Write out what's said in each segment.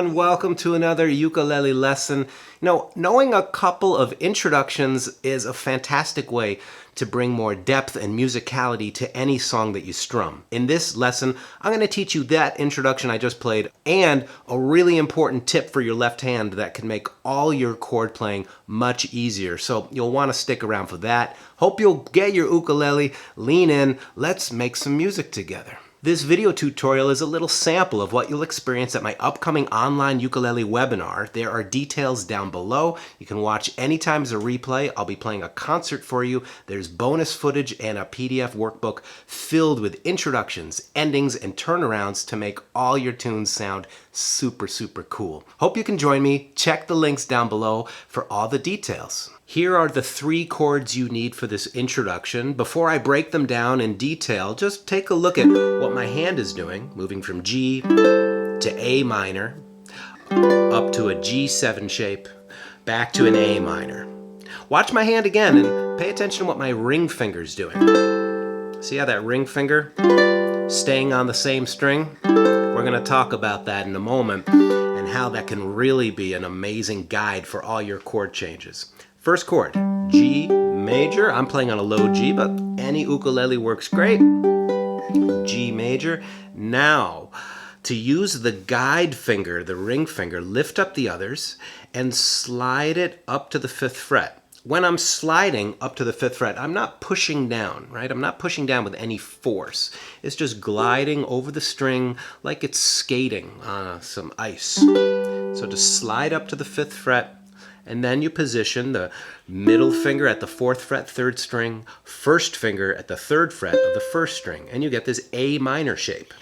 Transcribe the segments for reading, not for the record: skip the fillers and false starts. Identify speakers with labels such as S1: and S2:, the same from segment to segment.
S1: everyone, welcome to another ukulele lesson. Knowing a couple of introductions is a fantastic way to bring more depth and musicality to any song that you strum. In this lesson, I'm going to teach you that introduction I just played and a really important tip for your left hand that can make all your chord playing much easier. So you'll want to stick around for that. Hope you'll get your ukulele, lean in, let's make some music together. This video tutorial is a little sample of what you'll experience at my upcoming online ukulele webinar. There are details down below. You can watch anytime as a replay. I'll be playing a concert for you. There's bonus footage and a PDF workbook filled with introductions, endings, and turnarounds to make all your tunes sound super, super cool. Hope you can join me. Check the links down below for all the details. Here are the 3 chords you need for this introduction. Before I break them down in detail, just take a look at what my hand is doing, moving from G to A minor, up to a G7 shape, back to an A minor. Watch my hand again and pay attention to what my ring finger's doing. See how that ring finger staying on the same string? We're going to talk about that in a moment and how that can really be an amazing guide for all your chord changes. First chord, G major. I'm playing on a low G, but any ukulele works great. G major. Now, to use the guide finger, the ring finger, lift up the others and slide it up to the 5th fret. When I'm sliding up to the 5th fret, I'm not pushing down, right? I'm not pushing down with any force. It's just gliding over the string like it's skating on some ice. So just slide up to the 5th fret, and then you position the middle finger at the 4th fret, 3rd string, first finger at the 3rd fret of the 1st string, and you get this A minor shape.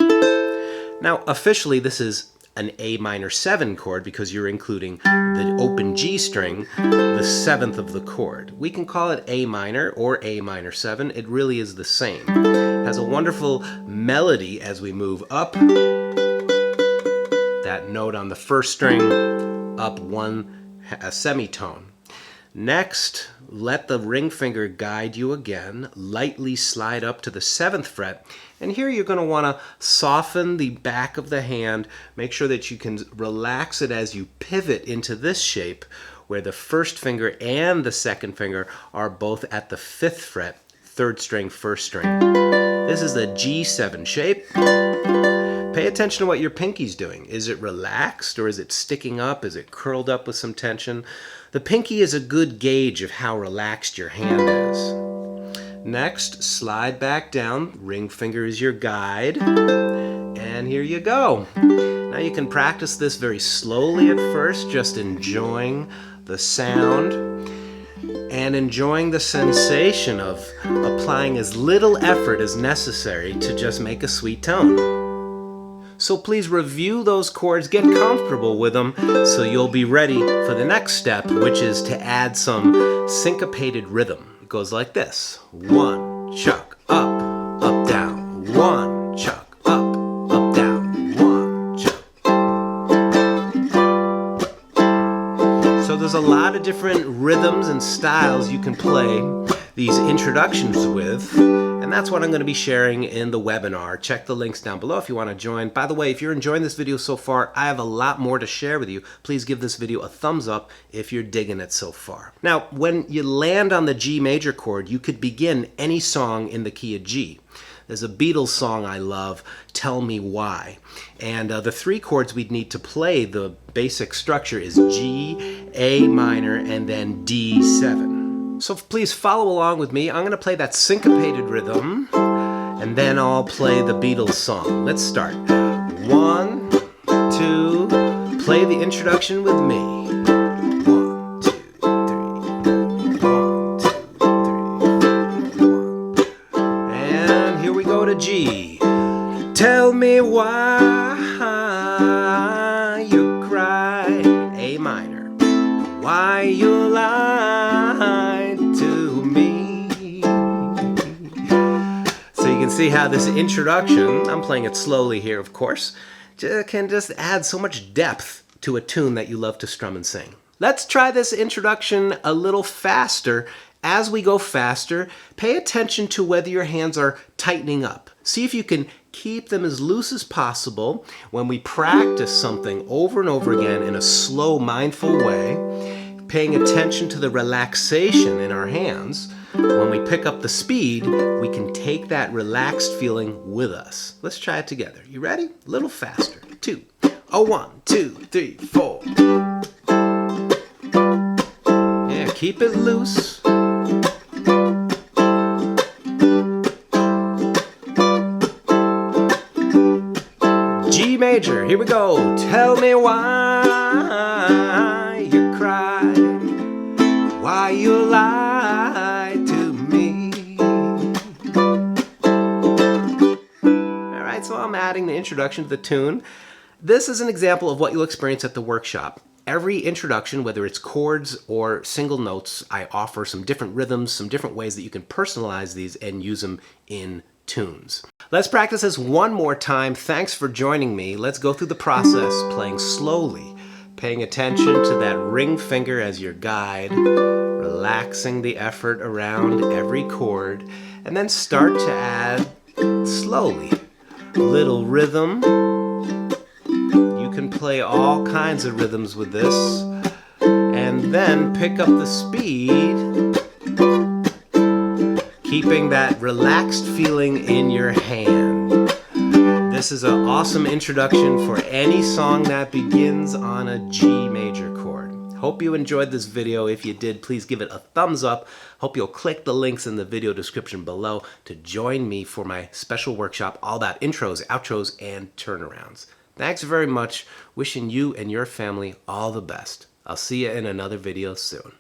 S1: Now, officially, this is an A minor 7 chord because you're including the open G string, the 7th of the chord. We can call it A minor or A minor 7. It really is the same. It has a wonderful melody as we move up. That note on the 1st string, up a semitone. Next, let the ring finger guide you again. Lightly slide up to the 7th fret. And here you're going to want to soften the back of the hand. Make sure that you can relax it as you pivot into this shape where the 1st finger and the 2nd finger are both at the 5th fret, 3rd string, 1st string. This is the G7 shape. Pay attention to what your pinky's doing. Is it relaxed or is it sticking up? Is it curled up with some tension? The pinky is a good gauge of how relaxed your hand is. Next, slide back down. Ring finger is your guide. And here you go. Now you can practice this very slowly at first, just enjoying the sound and enjoying the sensation of applying as little effort as necessary to just make a sweet tone. So please review those chords, get comfortable with them so you'll be ready for the next step, which is to add some syncopated rhythm. It goes like this. 1, chuck, up, up, down. 1, chuck, up, up, down. 1, chuck. So there's a lot of different rhythms and styles you can play these introductions with, and that's what I'm going to be sharing in the webinar. Check the links down below if you want to join. By the way, if you're enjoying this video so far, I have a lot more to share with you. Please give this video a thumbs up if you're digging it so far. Now, when you land on the G major chord, you could begin any song in the key of G. There's a Beatles song I love, Tell Me Why. And the 3 chords we'd need to play the basic structure is G, A minor, and then D7. So please follow along with me. I'm going to play that syncopated rhythm, and then I'll play the Beatles song. Let's start. 1, 2, play the introduction with me. 1, 2, 3. 1, 2, 3. 1. And here we go to G. Tell me why you cry. A minor. Why you lie to me. So you can see how this introduction, I'm playing it slowly here of course, can just add so much depth to a tune that you love to strum and sing. Let's try this introduction a little faster As we go faster, pay attention to whether your hands are tightening up. See if you can keep them as loose as possible when we practice something over and over again in a slow, mindful way, paying attention to the relaxation in our hands. When we pick up the speed, we can take that relaxed feeling with us. Let's try it together. You ready? A little faster. 2. 1, 2, 3, 4. Yeah, keep it loose. G major, here we go. Tell me why you cry, why you lie to me. All right, so I'm adding the introduction to the tune. This is an example of what you'll experience at the workshop. Every introduction, whether it's chords or single notes, I offer some different rhythms, some different ways that you can personalize these and use them in tunes. Let's practice this one more time. Thanks for joining me. Let's go through the process, playing slowly, paying attention to that ring finger as your guide, relaxing the effort around every chord, and then start to add slowly. Little rhythm. You can play all kinds of rhythms with this, and then pick up the speed, keeping that relaxed feeling in your hand. This is an awesome introduction for any song that begins on a G major chord. Hope you enjoyed this video. If you did, please give it a thumbs up. Hope you'll click the links in the video description below to join me for my special workshop all about intros, outros, and turnarounds. Thanks very much. Wishing you and your family all the best. I'll see you in another video soon.